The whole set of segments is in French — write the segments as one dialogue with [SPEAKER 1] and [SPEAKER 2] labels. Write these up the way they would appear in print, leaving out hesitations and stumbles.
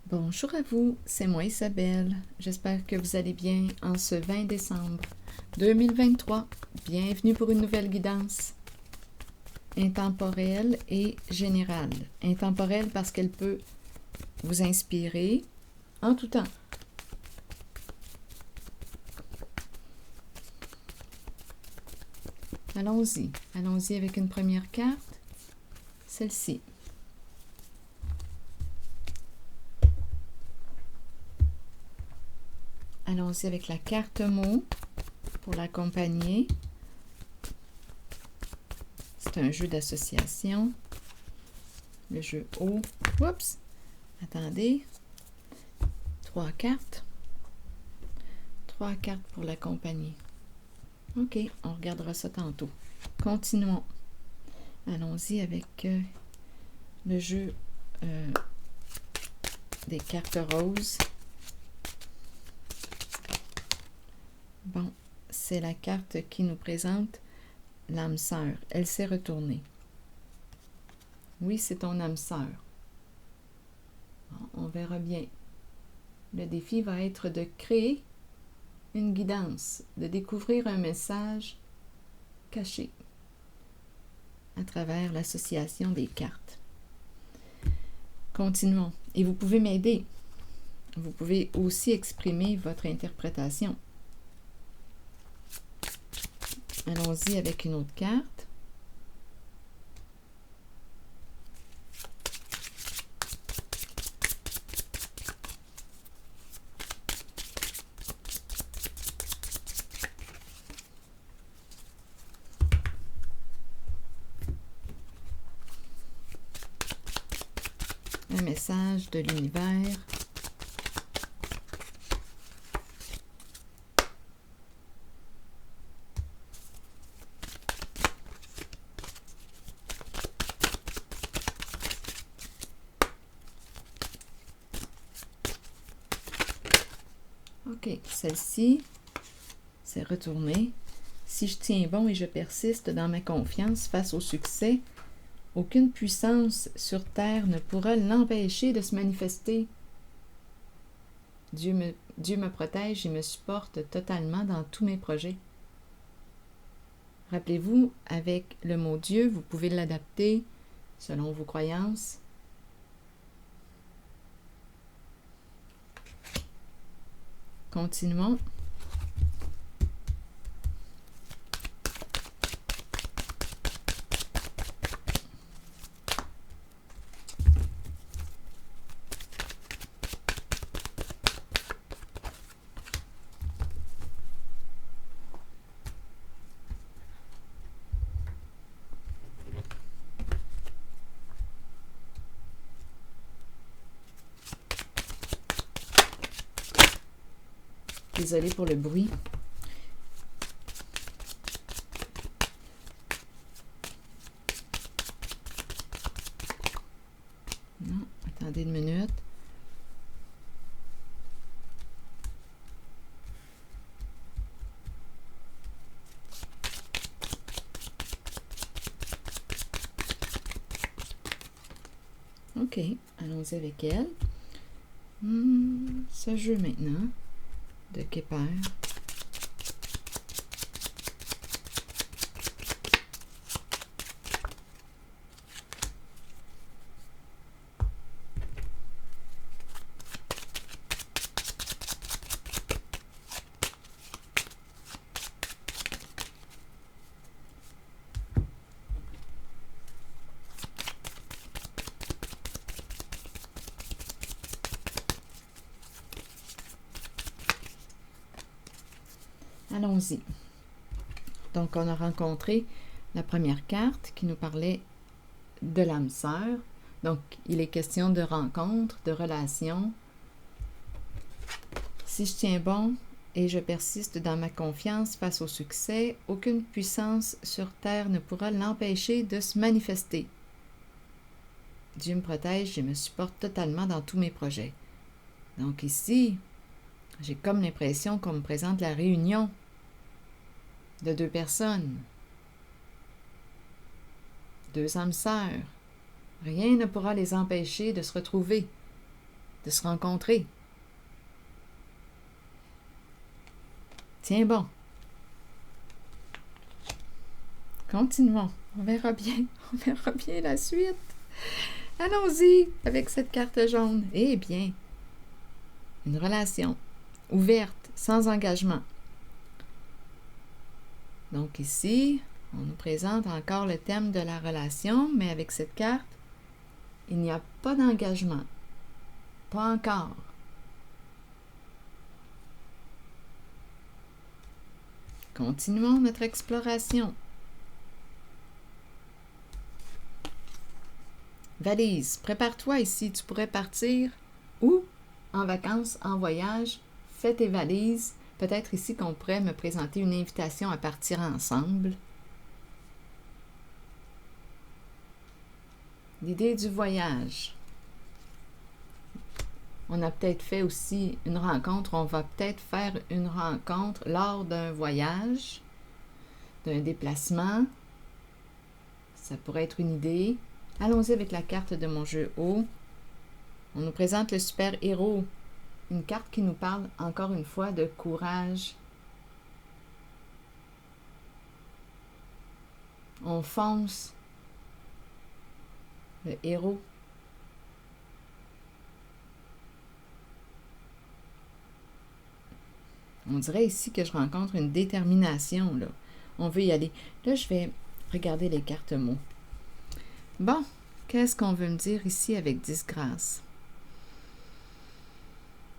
[SPEAKER 1] Bonjour à vous, c'est moi Isabelle. J'espère que vous allez bien en ce 20 décembre 2023. Bienvenue pour une nouvelle guidance intemporelle et générale. Intemporelle parce qu'elle peut vous inspirer en tout temps. Allons-y. Allons-y avec une première carte, celle-ci. Allons-y avec la carte mot pour l'accompagner. C'est un jeu d'association. Le jeu O. Oups! Attendez. 3 cartes. 3 cartes pour l'accompagner. OK, on regardera ça tantôt. Continuons. Allons-y avec le jeu des cartes roses. Bon, c'est la carte qui nous présente l'âme sœur. Elle s'est retournée. Oui, c'est ton âme sœur. Bon, on verra bien. Le défi va être de créer une guidance, de découvrir un message caché à travers l'association des cartes. Continuons. Et vous pouvez m'aider. Vous pouvez aussi exprimer votre interprétation. Allons-y avec une autre carte. Un message de l'univers. OK, celle-ci s'est retournée. Si je tiens bon et je persiste dans ma confiance face au succès, aucune puissance sur terre ne pourra l'empêcher de se manifester. Dieu me protège et me supporte totalement dans tous mes projets. Rappelez-vous, avec le mot Dieu, vous pouvez l'adapter selon vos croyances. Continuons. Désolée pour le bruit. Non, attendez une minute. OK, allons-y avec elle. Ce jeu maintenant de Kepler. Allons-y. Donc, on a rencontré la première carte qui nous parlait de l'âme sœur. Donc, il est question de rencontre, de relation. Si je tiens bon et je persiste dans ma confiance face au succès, aucune puissance sur terre ne pourra l'empêcher de se manifester. Dieu me protège et me supporte totalement dans tous mes projets. Donc ici, j'ai comme l'impression qu'on me présente la réunion de 2 personnes, 2 âmes sœurs. Rien ne pourra les empêcher de se retrouver, de se rencontrer. Tiens bon. Continuons. On verra bien. On verra bien la suite. Allons-y avec cette carte jaune. Eh bien, une relation ouverte, sans engagement. Donc ici, on nous présente encore le thème de la relation, mais avec cette carte, il n'y a pas d'engagement. Pas encore. Continuons notre exploration. Valise, prépare-toi ici, tu pourrais partir ou en vacances, en voyage, fais tes valises. Peut-être ici qu'on pourrait me présenter une invitation à partir ensemble. L'idée du voyage. On a peut-être fait aussi une rencontre, on va peut-être faire une rencontre lors d'un voyage, d'un déplacement. Ça pourrait être une idée. Allons-y avec la carte de mon jeu haut. On nous présente le super-héros. Une carte qui nous parle encore une fois de courage. On fonce. Le héros. On dirait ici que je rencontre une détermination, là. On veut y aller. Là, je vais regarder les cartes mots. Bon, qu'est-ce qu'on veut me dire ici avec disgrâce?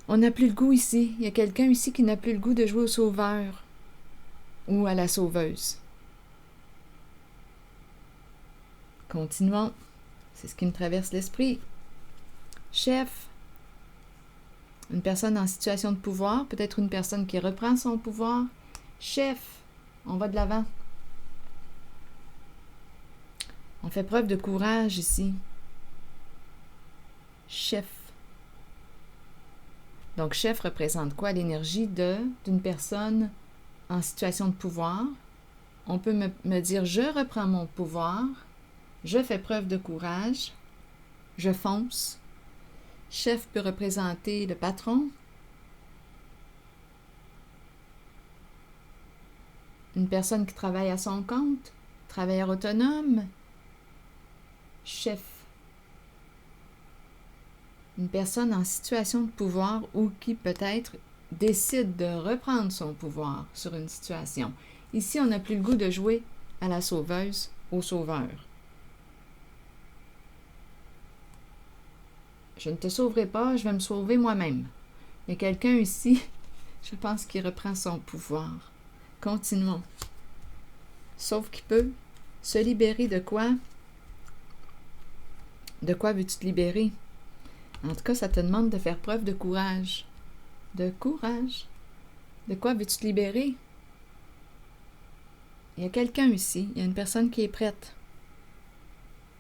[SPEAKER 1] On n'a plus le goût ici. Il y a quelqu'un ici qui n'a plus le goût de jouer au sauveur ou à la sauveuse. Continuons. C'est ce qui me traverse l'esprit. Chef. Une personne en situation de pouvoir, peut-être une personne qui reprend son pouvoir. Chef. On va de l'avant. On fait preuve de courage ici. Chef. Donc, chef représente quoi? L'énergie d'une personne en situation de pouvoir. On peut me dire, je reprends mon pouvoir, je fais preuve de courage, je fonce. Chef peut représenter le patron. Une personne qui travaille à son compte, travailleur autonome. Chef. Une personne en situation de pouvoir ou qui peut-être décide de reprendre son pouvoir sur une situation. Ici, on n'a plus le goût de jouer à la sauveuse, au sauveur. Je ne te sauverai pas, je vais me sauver moi-même. Il y a quelqu'un ici, je pense qu'il reprend son pouvoir. Continuons. Sauf qu'il peut se libérer de quoi? De quoi veux-tu te libérer? En tout cas, ça te demande de faire preuve de courage. De courage. De quoi veux-tu te libérer? Il y a quelqu'un ici, il y a une personne qui est prête.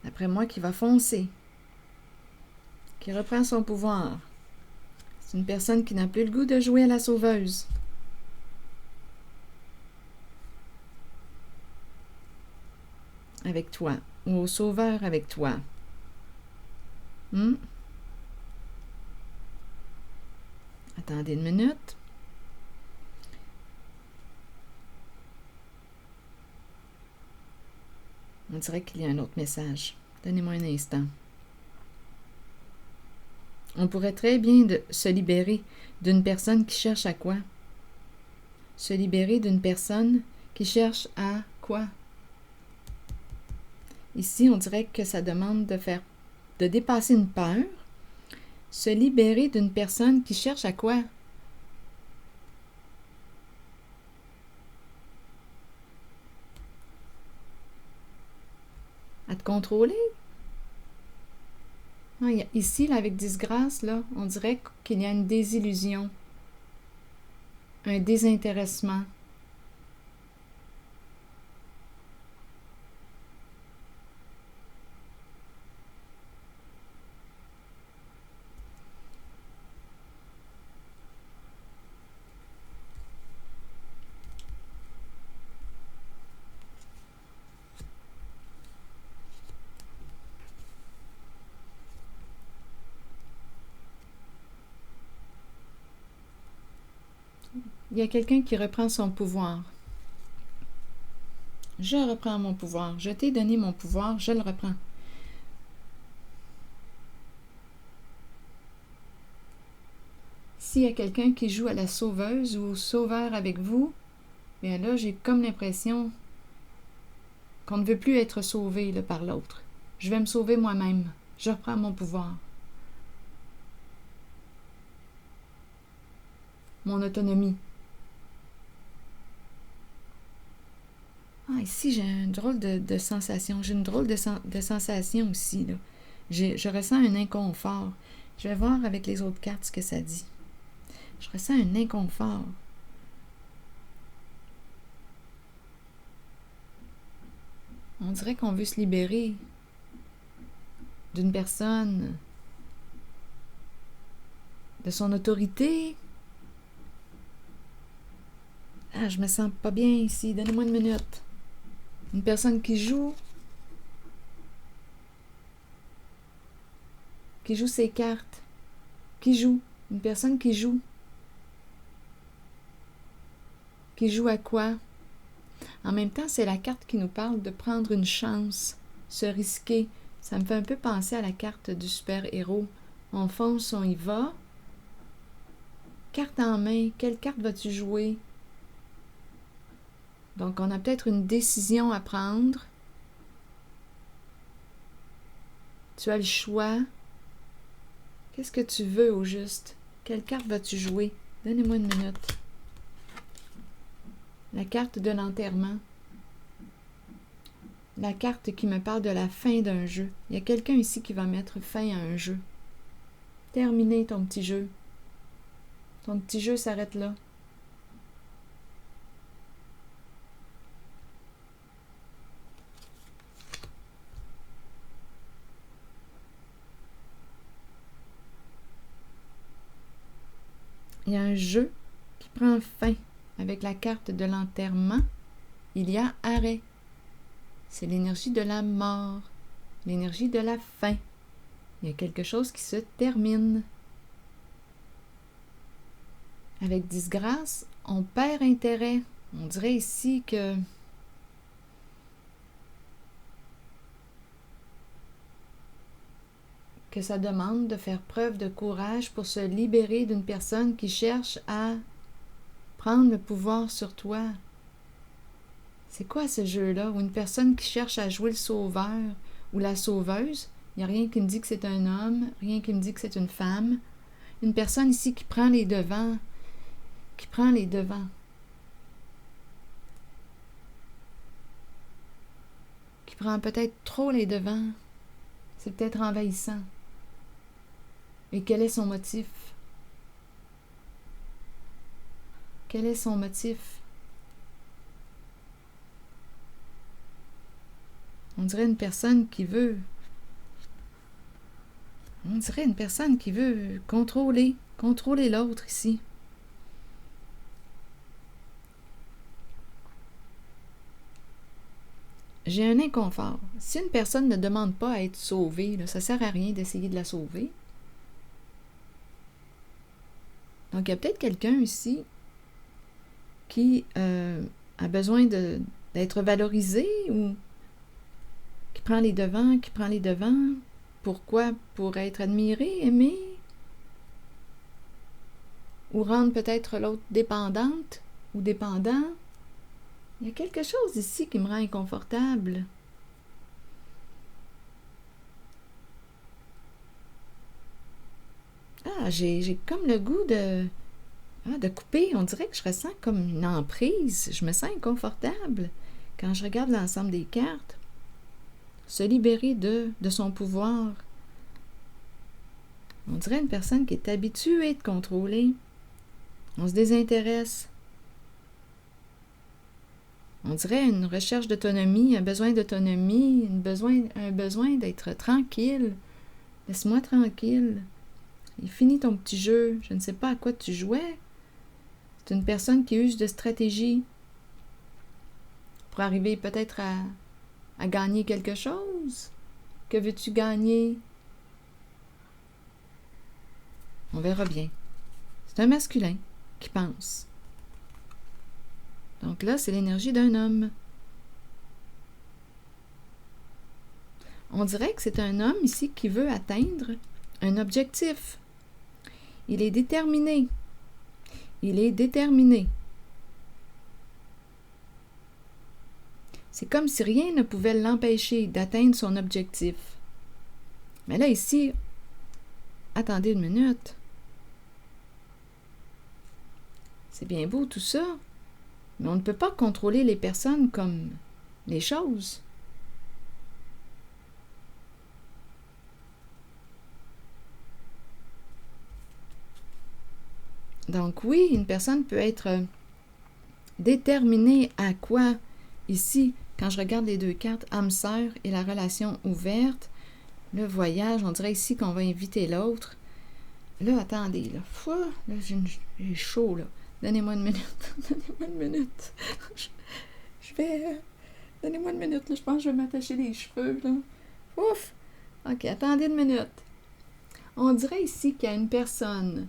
[SPEAKER 1] D'après moi, qui va foncer. Qui reprend son pouvoir. C'est une personne qui n'a plus le goût de jouer à la sauveuse. Avec toi. Ou au sauveur avec toi. Attendez une minute. On dirait qu'il y a un autre message. Donnez-moi un instant. On pourrait très bien se libérer d'une personne qui cherche à quoi? Se libérer d'une personne qui cherche à quoi? Ici, on dirait que ça demande de dépasser une peur. Se libérer d'une personne qui cherche à quoi? À te contrôler? Non, ici, là, avec disgrâce, là, on dirait qu'il y a une désillusion, un désintéressement. Il y a quelqu'un qui reprend son pouvoir. Je reprends mon pouvoir. Je t'ai donné mon pouvoir, je le reprends. S'il y a quelqu'un qui joue à la sauveuse ou au sauveur avec vous, bien là, j'ai comme l'impression qu'on ne veut plus être sauvé là, par l'autre. Je vais me sauver moi-même. Je reprends mon pouvoir. Mon autonomie. Ah, ici, j'ai une drôle de sensation. J'ai une drôle de sensation aussi, là. Je ressens un inconfort. Je vais voir avec les autres cartes ce que ça dit. Je ressens un inconfort. On dirait qu'on veut se libérer d'une personne, de son autorité. Ah, je me sens pas bien ici. Donnez-moi une minute. Une personne qui joue ses cartes. Qui joue. Une personne qui joue. Qui joue à quoi? En même temps, c'est la carte qui nous parle de prendre une chance, se risquer. Ça me fait un peu penser à la carte du super-héros. On fonce, on y va. Carte en main, quelle carte vas-tu jouer? Donc, on a peut-être une décision à prendre. Tu as le choix. Qu'est-ce que tu veux au juste? Quelle carte vas-tu jouer? Donnez-moi une minute. La carte de l'enterrement. La carte qui me parle de la fin d'un jeu. Il y a quelqu'un ici qui va mettre fin à un jeu. Terminé ton petit jeu. Ton petit jeu s'arrête là. Il y a un jeu qui prend fin. Avec la carte de l'enterrement, il y a arrêt. C'est l'énergie de la mort, l'énergie de la fin. Il y a quelque chose qui se termine. Avec disgrâce, on perd intérêt. On dirait ici que ça demande de faire preuve de courage pour se libérer d'une personne qui cherche à prendre le pouvoir sur toi. C'est quoi ce jeu-là? Ou une personne qui cherche à jouer le sauveur ou la sauveuse? Il n'y a rien qui me dit que c'est un homme, rien qui me dit que c'est une femme. Une personne ici qui prend les devants, qui prend les devants. Qui prend peut-être trop les devants. C'est peut-être envahissant. Et quel est son motif? Quel est son motif? On dirait une personne qui veut... On dirait une personne qui veut contrôler l'autre ici. J'ai un inconfort. Si une personne ne demande pas à être sauvée, là, ça ne sert à rien d'essayer de la sauver. Donc, il y a peut-être quelqu'un ici qui a besoin d'être valorisé ou qui prend les devants. Pourquoi? Pour être admiré, aimé? Ou rendre peut-être l'autre dépendante ou dépendant? Il y a quelque chose ici qui me rend inconfortable. Ah, j'ai comme le goût de couper. On dirait que je ressens comme une emprise. Je me sens inconfortable quand je regarde l'ensemble des cartes. Se libérer de son pouvoir. On dirait une personne qui est habituée de contrôler. On se désintéresse. On dirait une recherche d'autonomie, un besoin d'autonomie, un besoin d'être tranquille. Laisse-moi tranquille. Il finit ton petit jeu. Je ne sais pas à quoi tu jouais. C'est une personne qui use de stratégie pour arriver peut-être à gagner quelque chose. Que veux-tu gagner? On verra bien. C'est un masculin qui pense. Donc là, c'est l'énergie d'un homme. On dirait que c'est un homme ici qui veut atteindre un objectif. Il est déterminé. Il est déterminé. C'est comme si rien ne pouvait l'empêcher d'atteindre son objectif. Mais là, ici, attendez une minute. C'est bien beau tout ça, mais on ne peut pas contrôler les personnes comme les choses. Donc oui, une personne peut être déterminée à quoi? Ici, quand je regarde les deux cartes, âme sœur et la relation ouverte, le voyage, on dirait ici qu'on va inviter l'autre. Là, attendez, là. Là, j'ai chaud, là. Donnez-moi une minute. Donnez-moi une minute. Je vais... Donnez-moi une minute, là. Je pense que je vais m'attacher les cheveux, là. Ouf! OK, attendez une minute. On dirait ici qu'il y a une personne,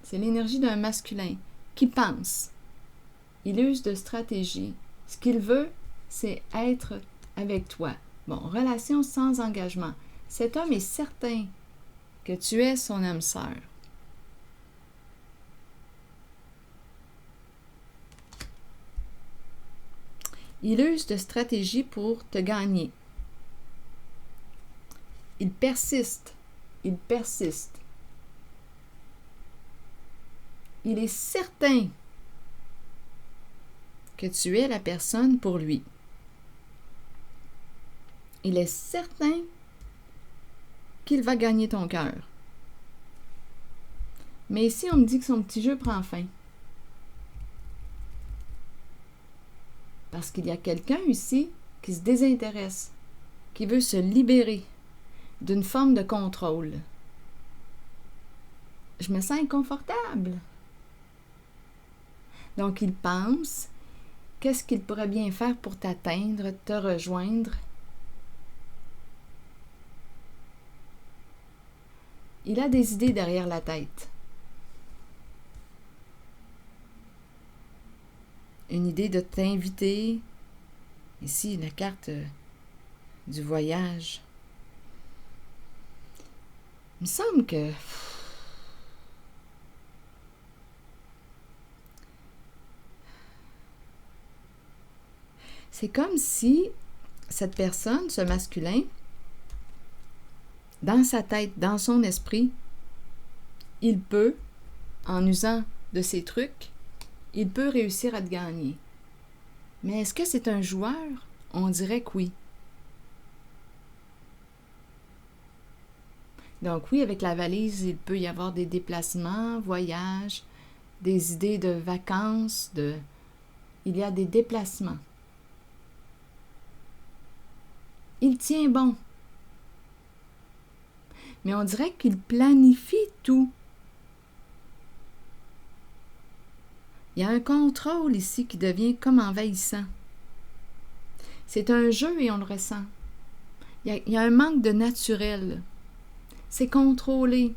[SPEAKER 1] c'est l'énergie d'un masculin, qui pense. Il use de stratégie. Ce qu'il veut, c'est être avec toi. Bon, relation sans engagement. Cet homme est certain que tu es son âme sœur. Il use de stratégie pour te gagner. Il persiste. Il persiste. Il est certain que tu es la personne pour lui. Il est certain qu'il va gagner ton cœur. Mais ici, on me dit que son petit jeu prend fin. Parce qu'il y a quelqu'un ici qui se désintéresse, qui veut se libérer d'une forme de contrôle. Je me sens inconfortable. Donc, il pense, qu'est-ce qu'il pourrait bien faire pour t'atteindre, te rejoindre? Il a des idées derrière la tête. Une idée de t'inviter. Ici, la carte du voyage. Il me semble que... C'est comme si cette personne, ce masculin, dans sa tête, dans son esprit, il peut, en usant de ses trucs, il peut réussir à te gagner. Mais est-ce que c'est un joueur? On dirait que oui. Donc oui, avec la valise, il peut y avoir des déplacements, voyages, des idées de vacances, il y a des déplacements. Il tient bon. Mais on dirait qu'il planifie tout. Il y a un contrôle ici qui devient comme envahissant. C'est un jeu et on le ressent. Il y a un manque de naturel. C'est contrôlé.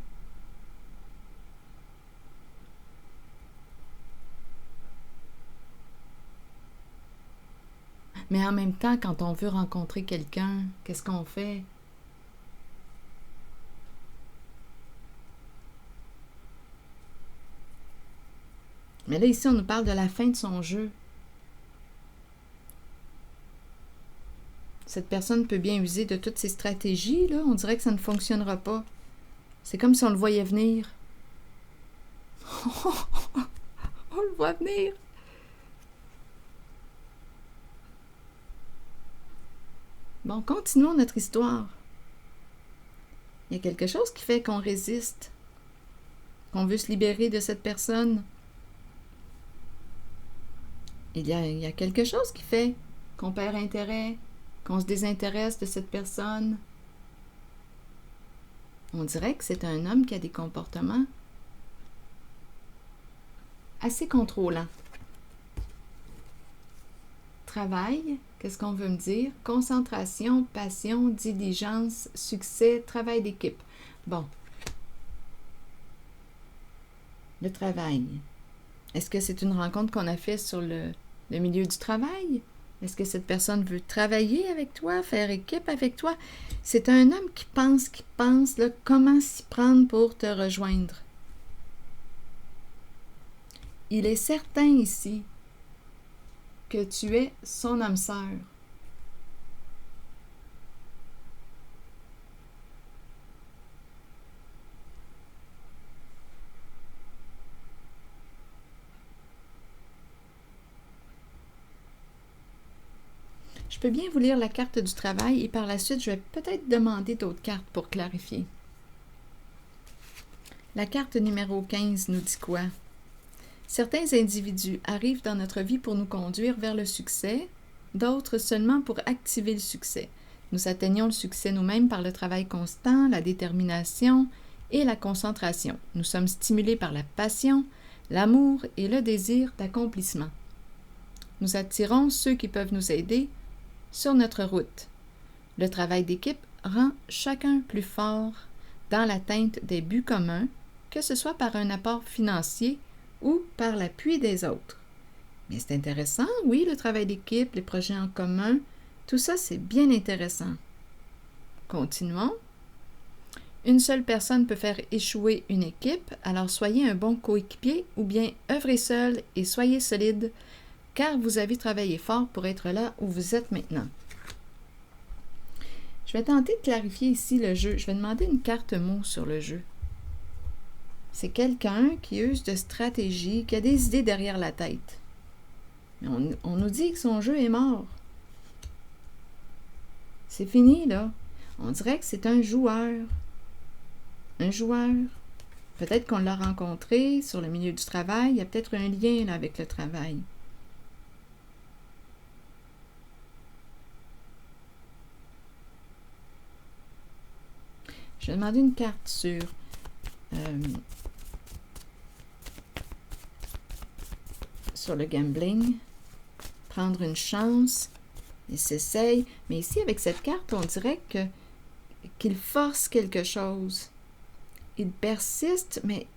[SPEAKER 1] Mais en même temps, quand on veut rencontrer quelqu'un, qu'est-ce qu'on fait? Mais là, ici, on nous parle de la fin de son jeu. Cette personne peut bien user de toutes ses stratégies, là. On dirait que ça ne fonctionnera pas. C'est comme si on le voyait venir. On le voit venir. Bon, continuons notre histoire. Il y a quelque chose qui fait qu'on résiste, qu'on veut se libérer de cette personne. Il y a quelque chose qui fait qu'on perd intérêt, qu'on se désintéresse de cette personne. On dirait que c'est un homme qui a des comportements assez contrôlants. Travail, qu'est-ce qu'on veut me dire? Concentration, passion, diligence, succès, travail d'équipe. Bon. Le travail. Est-ce que c'est une rencontre qu'on a faite sur Le milieu du travail? Est-ce que cette personne veut travailler avec toi, faire équipe avec toi? C'est un homme qui pense là, comment s'y prendre pour te rejoindre. Il est certain ici que tu es son âme sœur. Je peux bien vous lire la carte du travail et par la suite, je vais peut-être demander d'autres cartes pour clarifier. La carte numéro 15 nous dit quoi? Certains individus arrivent dans notre vie pour nous conduire vers le succès, d'autres seulement pour activer le succès. Nous atteignons le succès nous-mêmes par le travail constant, la détermination et la concentration. Nous sommes stimulés par la passion, l'amour et le désir d'accomplissement. Nous attirons ceux qui peuvent nous aider sur notre route. Le travail d'équipe rend chacun plus fort dans l'atteinte des buts communs, que ce soit par un apport financier ou par l'appui des autres. Mais c'est intéressant, oui, le travail d'équipe, les projets en commun, tout ça, c'est bien intéressant. Continuons. Une seule personne peut faire échouer une équipe, alors soyez un bon coéquipier ou bien œuvrez seul et soyez solide, car vous avez travaillé fort pour être là où vous êtes maintenant. Je vais tenter de clarifier ici le jeu. Je vais demander une carte mot sur le jeu. C'est quelqu'un qui use de stratégie, qui a des idées derrière la tête. Mais on nous dit que son jeu est mort. C'est fini, là. On dirait que c'est un joueur. Un joueur. Peut-être qu'on l'a rencontré sur le milieu du travail. Il y a peut-être un lien là, avec le travail. Je vais demander une carte sur le gambling. Prendre une chance. Il s'essaye. Mais ici, avec cette carte, on dirait qu'il force quelque chose. Il persiste, mais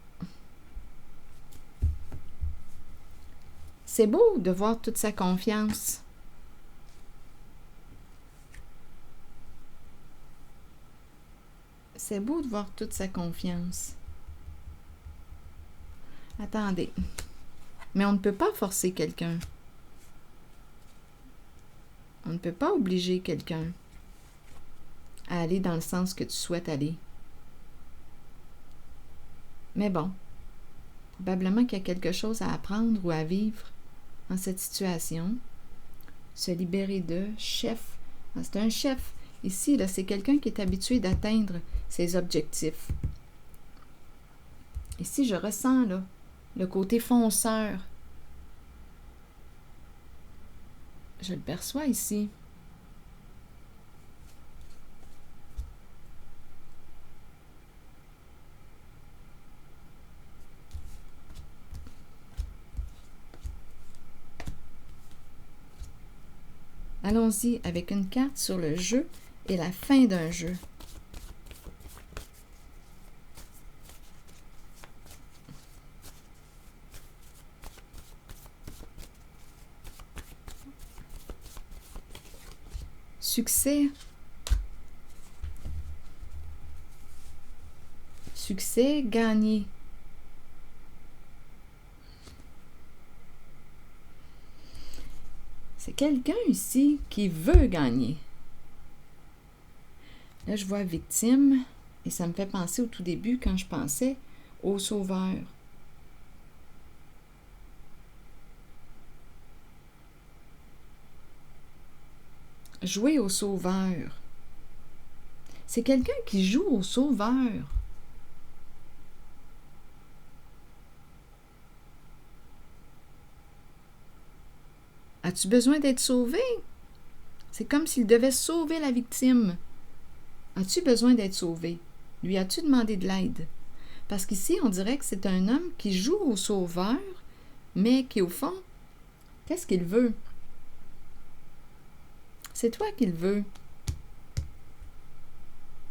[SPEAKER 1] c'est beau de voir toute sa confiance. C'est beau de voir toute sa confiance. Attendez. Mais on ne peut pas forcer quelqu'un. On ne peut pas obliger quelqu'un à aller dans le sens que tu souhaites aller. Mais bon, probablement qu'il y a quelque chose à apprendre ou à vivre en cette situation. Se libérer de chef. C'est un chef. Ici, là, c'est quelqu'un qui est habitué d'atteindre ses objectifs. Ici, je ressens là, le côté fonceur. Je le perçois ici. Allons-y avec une carte sur le jeu et la fin d'un jeu. Succès. Succès, gagner. C'est quelqu'un ici qui veut gagner. Là, je vois victime et ça me fait penser au tout début quand je pensais au sauveur. Jouer au sauveur. C'est quelqu'un qui joue au sauveur. As-tu besoin d'être sauvé? C'est comme s'il devait sauver la victime. As-tu besoin d'être sauvé? Lui as-tu demandé de l'aide? Parce qu'ici, on dirait que c'est un homme qui joue au sauveur, mais qui, au fond, qu'est-ce qu'il veut? C'est toi qu'il veut.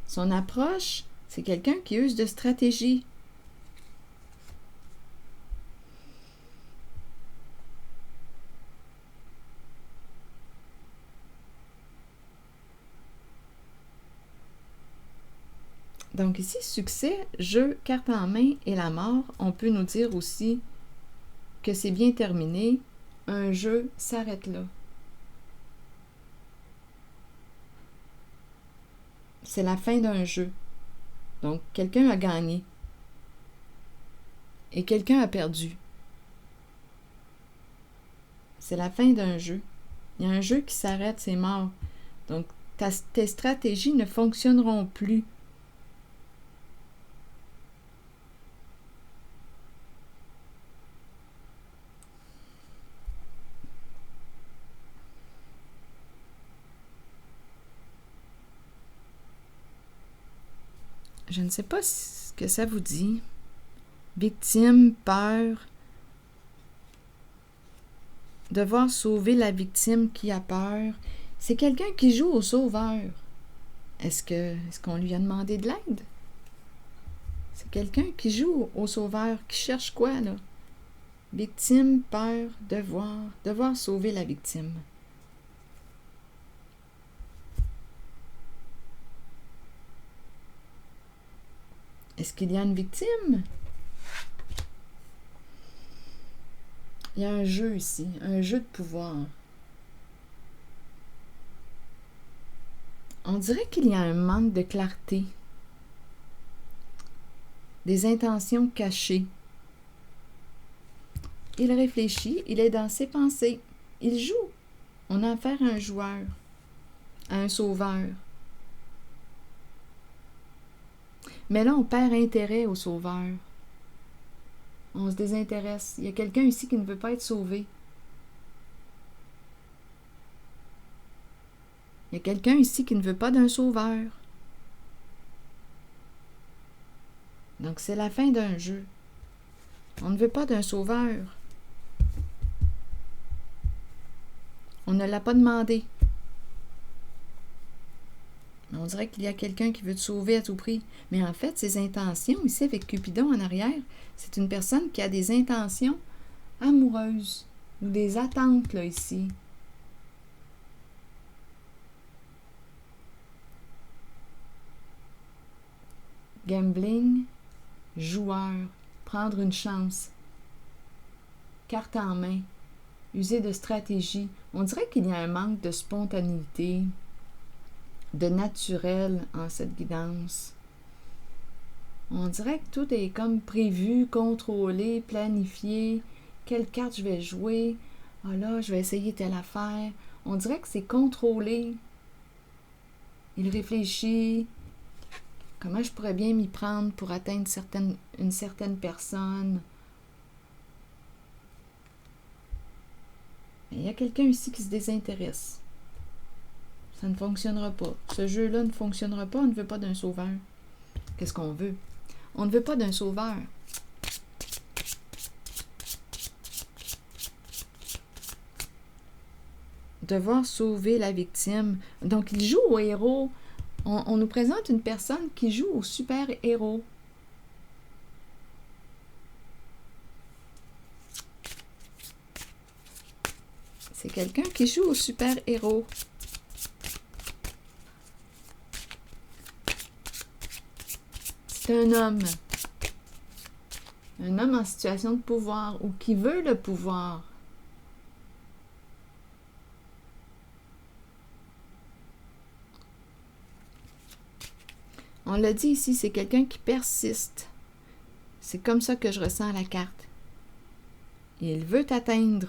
[SPEAKER 1] Son approche, c'est quelqu'un qui use de stratégie. Donc ici, succès, jeu, carte en main et la mort. On peut nous dire aussi que c'est bien terminé. Un jeu s'arrête là. C'est la fin d'un jeu. Donc, quelqu'un a gagné. Et quelqu'un a perdu. C'est la fin d'un jeu. Il y a un jeu qui s'arrête, c'est mort. Donc, tes stratégies ne fonctionneront plus. Je ne sais pas ce que ça vous dit. Victime, peur. Devoir sauver la victime qui a peur. C'est quelqu'un qui joue au sauveur. Est-ce qu'on lui a demandé de l'aide? C'est quelqu'un qui joue au sauveur, qui cherche quoi, là? Victime, peur, devoir sauver la victime. Est-ce qu'il y a une victime? Il y a un jeu ici, un jeu de pouvoir. On dirait qu'il y a un manque de clarté, des intentions cachées. Il réfléchit, il est dans ses pensées. Il joue. On a affaire à un joueur, à un sauveur. Mais là, on perd intérêt au sauveur. On se désintéresse. Il y a quelqu'un ici qui ne veut pas être sauvé. Il y a quelqu'un ici qui ne veut pas d'un sauveur. Donc, c'est la fin d'un jeu. On ne veut pas d'un sauveur. On ne l'a pas demandé. Mais on dirait qu'il y a quelqu'un qui veut te sauver à tout prix. Mais en fait, ses intentions, ici avec Cupidon en arrière, c'est une personne qui a des intentions amoureuses ou des attentes, là, ici. Gambling, joueur, prendre une chance, carte en main, user de stratégie. On dirait qu'il y a un manque de spontanéité, de naturel en cette guidance. On dirait que tout est comme prévu, contrôlé, planifié. Quelle carte je vais jouer? Ah là, je vais essayer telle affaire. On dirait que c'est contrôlé. Il réfléchit. Comment je pourrais bien m'y prendre pour atteindre une certaine personne? Il y a quelqu'un ici qui se désintéresse. Ça ne fonctionnera pas. Ce jeu-là ne fonctionnera pas. On ne veut pas d'un sauveur. Qu'est-ce qu'on veut? On ne veut pas d'un sauveur. Devoir sauver la victime. Donc, il joue au héros. On nous présente une personne qui joue au super-héros. C'est quelqu'un qui joue au super-héros. C'est un homme. Un homme en situation de pouvoir ou qui veut le pouvoir. On l'a dit ici, c'est quelqu'un qui persiste. C'est comme ça que je ressens la carte. Il veut t'atteindre.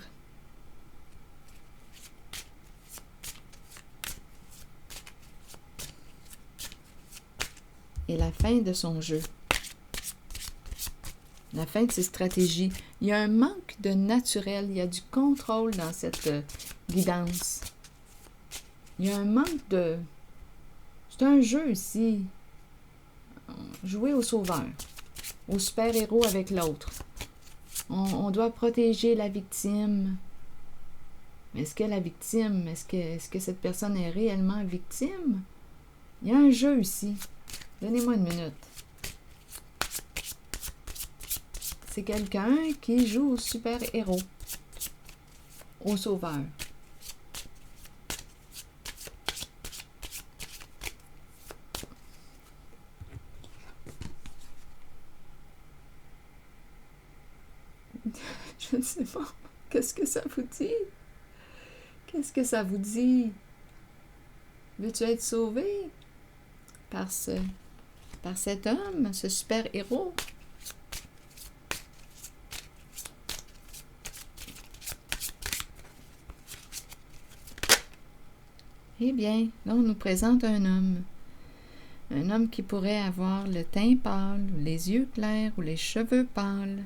[SPEAKER 1] Et la fin de son jeu. La fin de ses stratégies. Il y a un manque de naturel. Il y a du contrôle dans cette guidance. Il y a un manque de... C'est un jeu ici. Jouer au sauveur. Au super-héros avec l'autre. On doit protéger la victime. Est-ce que la victime, est-ce que cette personne est réellement victime? Il y a un jeu ici. Donnez-moi une minute. C'est quelqu'un qui joue au super-héros. Au sauveur. Je ne sais pas. Qu'est-ce que ça vous dit? Qu'est-ce que ça vous dit? Veux-tu être sauvé par cet homme, ce super-héros? Eh bien, là, on nous présente un homme. Un homme qui pourrait avoir le teint pâle, ou les yeux clairs, ou les cheveux pâles.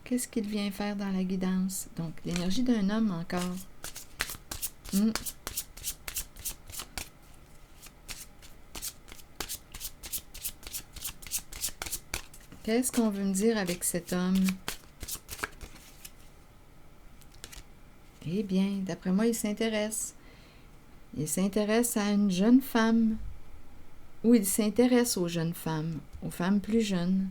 [SPEAKER 1] Qu'est-ce qu'il vient faire dans la guidance? Donc, l'énergie d'un homme encore. Qu'est-ce qu'on veut me dire avec cet homme? Eh bien, d'après moi, il s'intéresse. Il s'intéresse à une jeune femme. Ou il s'intéresse aux jeunes femmes, aux femmes plus jeunes.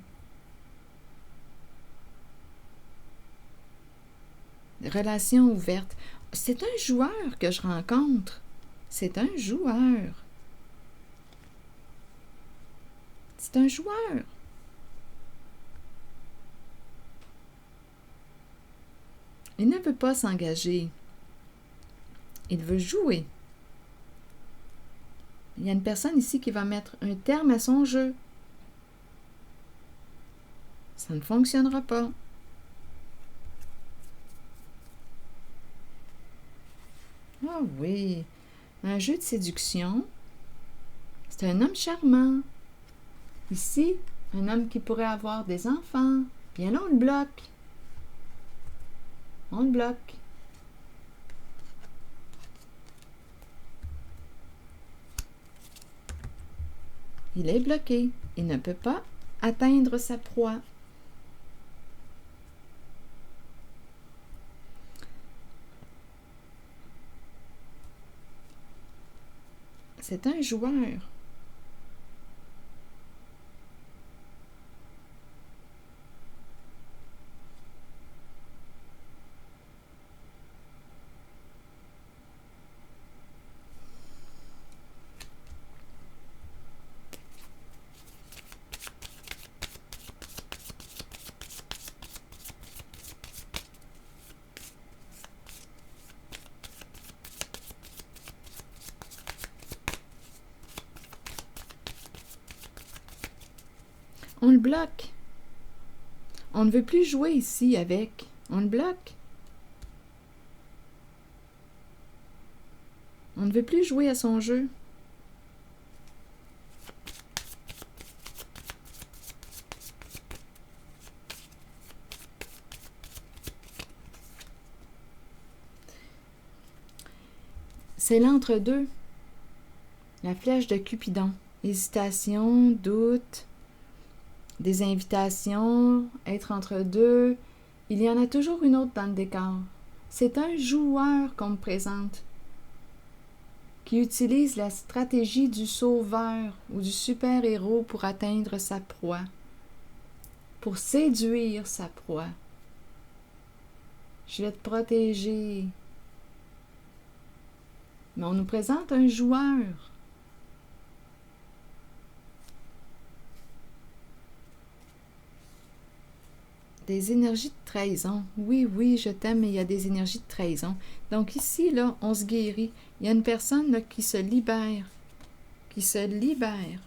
[SPEAKER 1] Relation ouverte. C'est un joueur que je rencontre. C'est un joueur. C'est un joueur. Il ne veut pas s'engager. Il veut jouer. Il y a une personne ici qui va mettre un terme à son jeu. Ça ne fonctionnera pas. Ah oui, un jeu de séduction. C'est un homme charmant. Ici, un homme qui pourrait avoir des enfants. Bien là, on le bloque. On le bloque. Il est bloqué. Il ne peut pas atteindre sa proie. C'est un joueur. On le bloque. On ne veut plus jouer ici avec. On le bloque. On ne veut plus jouer à son jeu. C'est l'entre-deux. La flèche de Cupidon. Hésitation, doute, des invitations, être entre deux. Il y en a toujours une autre dans le décor. C'est un joueur qu'on me présente, qui utilise la stratégie du sauveur ou du super-héros pour atteindre sa proie, pour séduire sa proie. Je vais te protéger. Mais on nous présente un joueur. Des énergies de trahison. Oui, oui, je t'aime, mais il y a des énergies de trahison. Donc ici, là, on se guérit. Il y a une personne là, qui se libère. Qui se libère.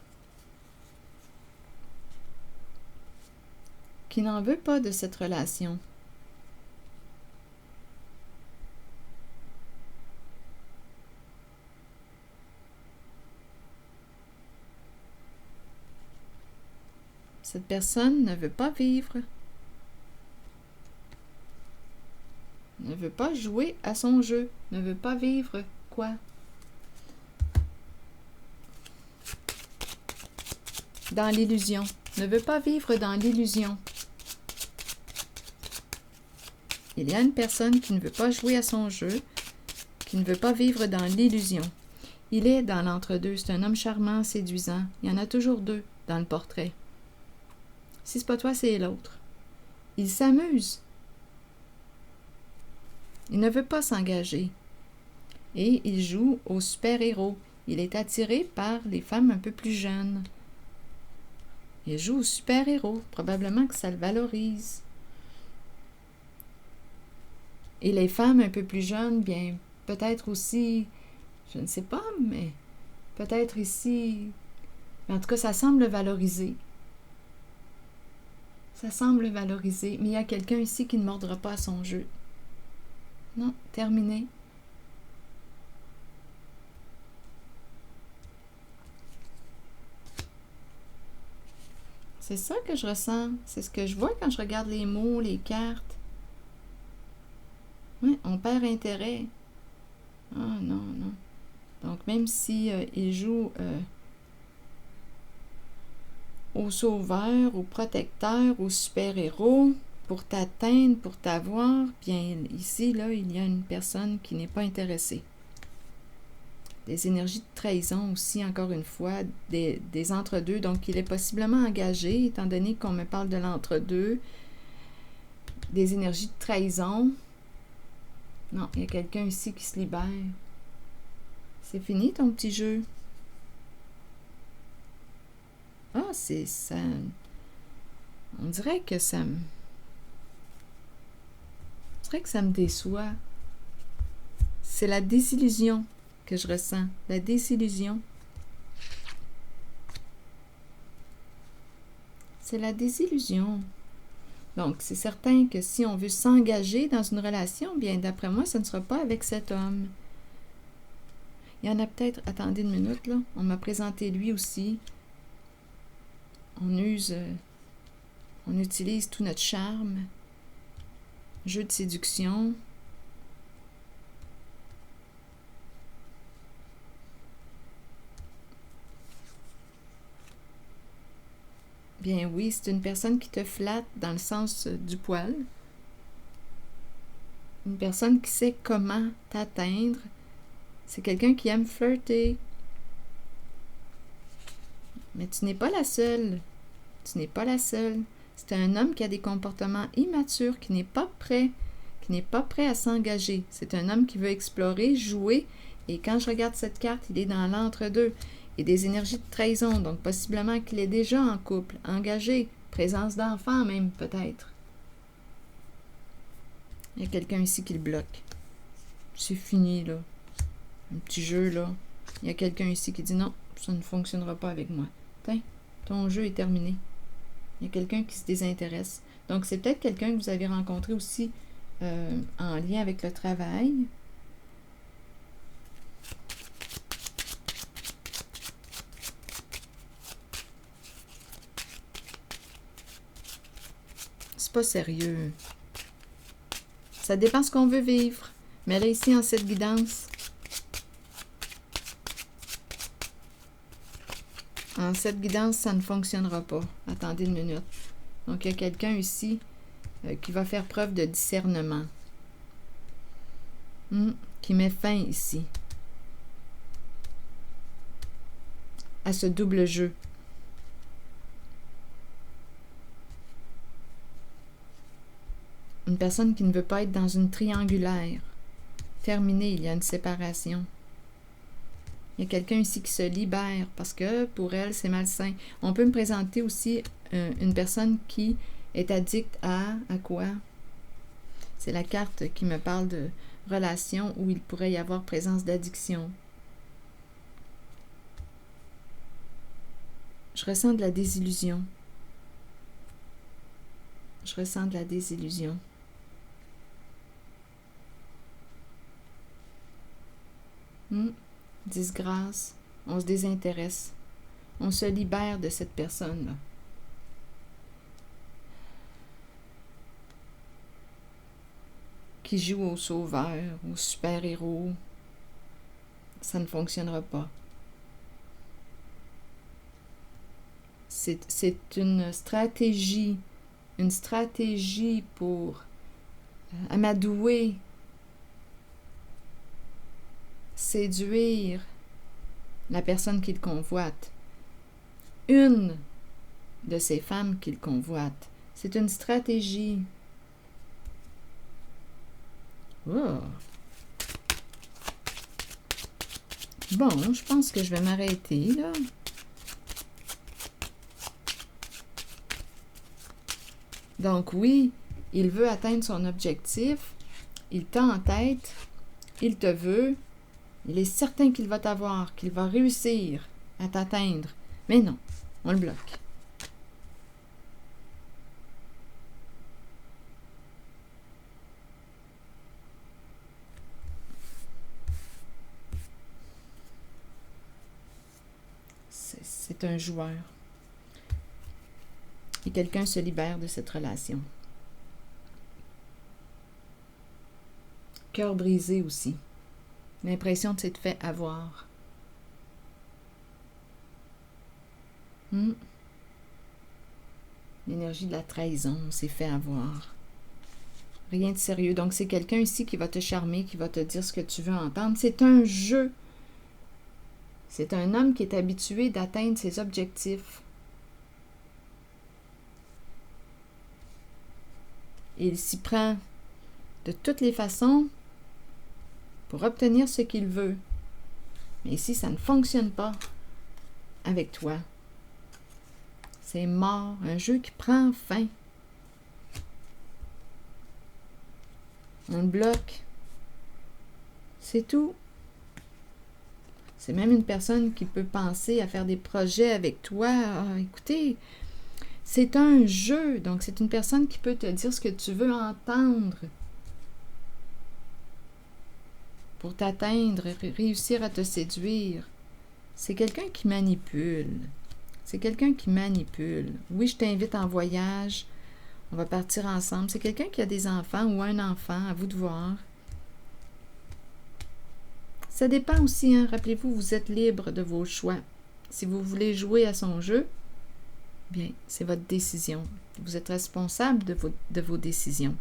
[SPEAKER 1] Qui n'en veut pas de cette relation. Cette personne ne veut pas vivre. Ne veut pas jouer à son jeu. Ne veut pas vivre quoi? Dans l'illusion. Ne veut pas vivre dans l'illusion. Il y a une personne qui ne veut pas jouer à son jeu, qui ne veut pas vivre dans l'illusion. Il est dans l'entre-deux. C'est un homme charmant, séduisant. Il y en a toujours deux dans le portrait. Si c'est pas toi, c'est l'autre. Il s'amuse. Il ne veut pas s'engager. Et il joue au super-héros. Il est attiré par les femmes un peu plus jeunes. Il joue au super-héros. Probablement que ça le valorise. Et les femmes un peu plus jeunes, bien, peut-être aussi, je ne sais pas, mais peut-être ici, en tout cas, ça semble valorisé. Ça semble valorisé, mais il y a quelqu'un ici qui ne mordra pas à son jeu. Non, terminé. C'est ça que je ressens. C'est ce que je vois quand je regarde les mots, les cartes. Oui, on perd intérêt. Ah non, non. Donc, même si il joue au sauveur, au protecteur, au super-héros, pour t'atteindre, pour t'avoir, bien ici, là, il y a une personne qui n'est pas intéressée. Des énergies de trahison aussi, encore une fois, des entre-deux. Donc, il est possiblement engagé, étant donné qu'on me parle de l'entre-deux. Des énergies de trahison. Non, il y a quelqu'un ici qui se libère. C'est fini ton petit jeu. Ah, c'est ça. On dirait que ça me... On dirait que ça me déçoit. C'est la désillusion que je ressens. La désillusion. C'est la désillusion. Donc, c'est certain que si on veut s'engager dans une relation, bien, d'après moi, ce ne sera pas avec cet homme. Il y en a peut-être... Attendez une minute, là. On m'a présenté lui aussi. On utilise tout notre charme. Jeu de séduction. Bien oui, c'est une personne qui te flatte dans le sens du poil. Une personne qui sait comment t'atteindre. C'est quelqu'un qui aime flirter. Mais tu n'es pas la seule. Tu n'es pas la seule. C'est un homme qui a des comportements immatures, qui n'est pas prêt à s'engager. C'est un homme qui veut explorer, jouer, et quand je regarde cette carte, il est dans l'entre-deux. Et des énergies de trahison, donc possiblement qu'il est déjà en couple, engagé, présence d'enfant même, peut-être. Il y a quelqu'un ici qui le bloque. C'est fini, là. Un petit jeu, là. Il y a quelqu'un ici qui dit non, ça ne fonctionnera pas avec moi. Tiens, ton jeu est terminé. Il y a quelqu'un qui se désintéresse. Donc, c'est peut-être quelqu'un que vous avez rencontré aussi en lien avec le travail. C'est pas sérieux. Ça dépend ce qu'on veut vivre. Mais là, ici, en cette guidance, ça ne fonctionnera pas. Attendez une minute. Donc, il y a quelqu'un ici qui va faire preuve de discernement. Qui met fin ici à ce double jeu. Une personne qui ne veut pas être dans une triangulaire. Terminé, il y a une séparation. Il y a quelqu'un ici qui se libère parce que pour elle, c'est malsain. On peut me présenter aussi une personne qui est addict à quoi? C'est la carte qui me parle de relation où il pourrait y avoir présence d'addiction. Je ressens de la désillusion. Je ressens de la désillusion. Disgrâce. On se désintéresse. On se libère de cette personne-là. Qui joue au sauveur, au super-héros. Ça ne fonctionnera pas. C'est une stratégie pour amadouer, séduire la personne qu'il convoite. Une de ces femmes qu'il convoite. C'est une stratégie. Oh. Bon, je pense que je vais m'arrêter là. Donc oui, il veut atteindre son objectif il t'a en tête, il te veut, il est certain qu'il va t'avoir, qu'il va réussir à t'atteindre. Mais non, on le bloque. C'est un joueur. Et quelqu'un se libère de cette relation. Cœur brisé aussi. L'impression de s'être fait avoir. L'énergie de la trahison, on s'est fait avoir. Rien de sérieux. Donc, c'est quelqu'un ici qui va te charmer, qui va te dire ce que tu veux entendre. C'est un jeu. C'est un homme qui est habitué d'atteindre ses objectifs. Et il s'y prend de toutes les façons pour obtenir ce qu'il veut. Mais ici, ça ne fonctionne pas avec toi. C'est mort, un jeu qui prend fin. On le bloque. C'est tout. C'est même une personne qui peut penser à faire des projets avec toi. Ah, écoutez, c'est un jeu. Donc, c'est une personne qui peut te dire ce que tu veux entendre pour t'atteindre, réussir à te séduire. C'est quelqu'un qui manipule. C'est quelqu'un qui manipule. Oui, je t'invite en voyage. On va partir ensemble. C'est quelqu'un qui a des enfants ou un enfant, à vous de voir. Ça dépend aussi, hein? Rappelez-vous, vous êtes libre de vos choix. Si vous voulez jouer à son jeu, bien, c'est votre décision. Vous êtes responsable de vos décisions.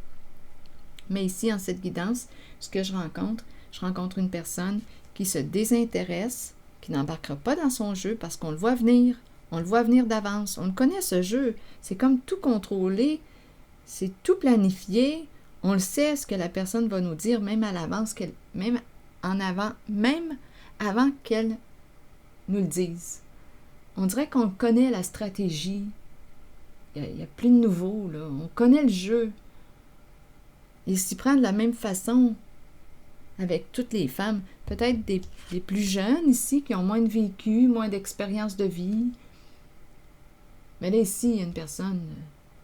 [SPEAKER 1] Mais ici, en cette guidance, ce que je rencontre une personne qui se désintéresse, qui n'embarquera pas dans son jeu parce qu'on le voit venir. On le voit venir d'avance. On le connaît, ce jeu. C'est comme tout contrôlé. C'est tout planifié. On le sait, ce que la personne va nous dire, même à l'avance, même avant qu'elle nous le dise. On dirait qu'on connaît la stratégie. Il n'y a plus de nouveau, là. On connaît le jeu. Il s'y prend de la même façon avec toutes les femmes. Peut-être des plus jeunes ici, qui ont moins de vécu, moins d'expérience de vie. Mais là, ici, il y a une personne,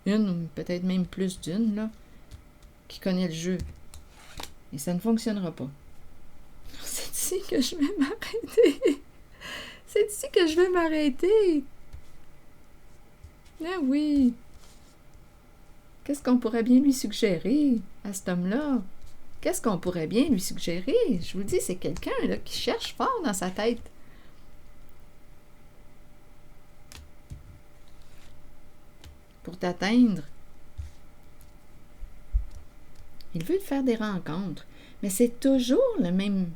[SPEAKER 1] une ou peut-être même plus d'une, là, qui connaît le jeu. Et ça ne fonctionnera pas. C'est ici que je vais m'arrêter. C'est ici que je vais m'arrêter. Ah oui. Qu'est-ce qu'on pourrait bien lui suggérer à cet homme-là? Qu'est-ce qu'on pourrait bien lui suggérer? Je vous le dis, c'est quelqu'un là qui cherche fort dans sa tête. Pour t'atteindre. Il veut faire des rencontres, mais c'est toujours la même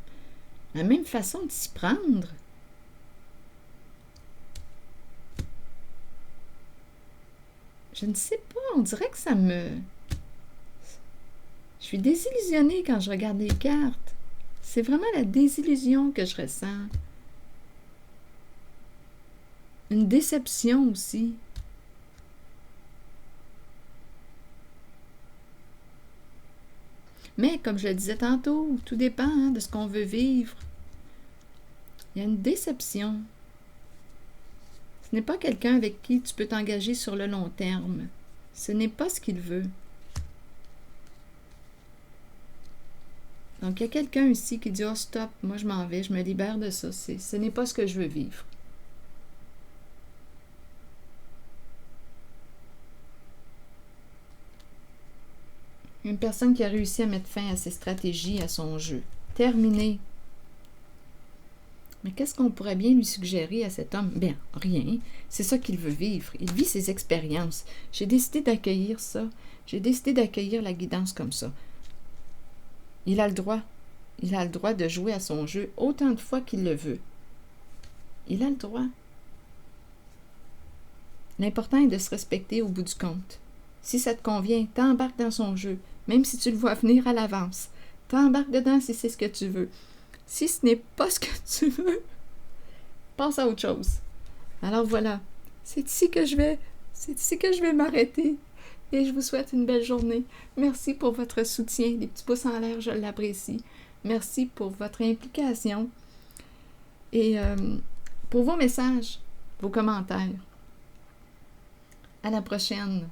[SPEAKER 1] façon de s'y prendre. Je ne sais pas, on dirait que ça me... Je suis désillusionnée quand je regarde les cartes. C'est vraiment la désillusion que je ressens. Une déception aussi. Mais, comme je le disais tantôt, tout dépend de ce qu'on veut vivre. Il y a une déception. Ce n'est pas quelqu'un avec qui tu peux t'engager sur le long terme. Ce n'est pas ce qu'il veut. Donc, il y a quelqu'un ici qui dit « Oh, stop, moi je m'en vais, je me libère de ça. Ce n'est pas ce que je veux vivre. » Une personne qui a réussi à mettre fin à ses stratégies, à son jeu. Terminé. Mais qu'est-ce qu'on pourrait bien lui suggérer à cet homme? Bien, rien. C'est ça qu'il veut vivre. Il vit ses expériences. J'ai décidé d'accueillir ça. J'ai décidé d'accueillir la guidance comme ça. Il a le droit. Il a le droit de jouer à son jeu autant de fois qu'il le veut. Il a le droit. L'important est de se respecter au bout du compte. Si ça te convient, t'embarques dans son jeu, même si tu le vois venir à l'avance. T'embarques dedans si c'est ce que tu veux. Si ce n'est pas ce que tu veux, passe à autre chose. Alors voilà, c'est ici que je vais m'arrêter. et je vous souhaite une belle journée. Merci pour votre soutien. Les petits pouces en l'air, je l'apprécie. Merci pour votre implication et pour vos messages, vos commentaires. À la prochaine!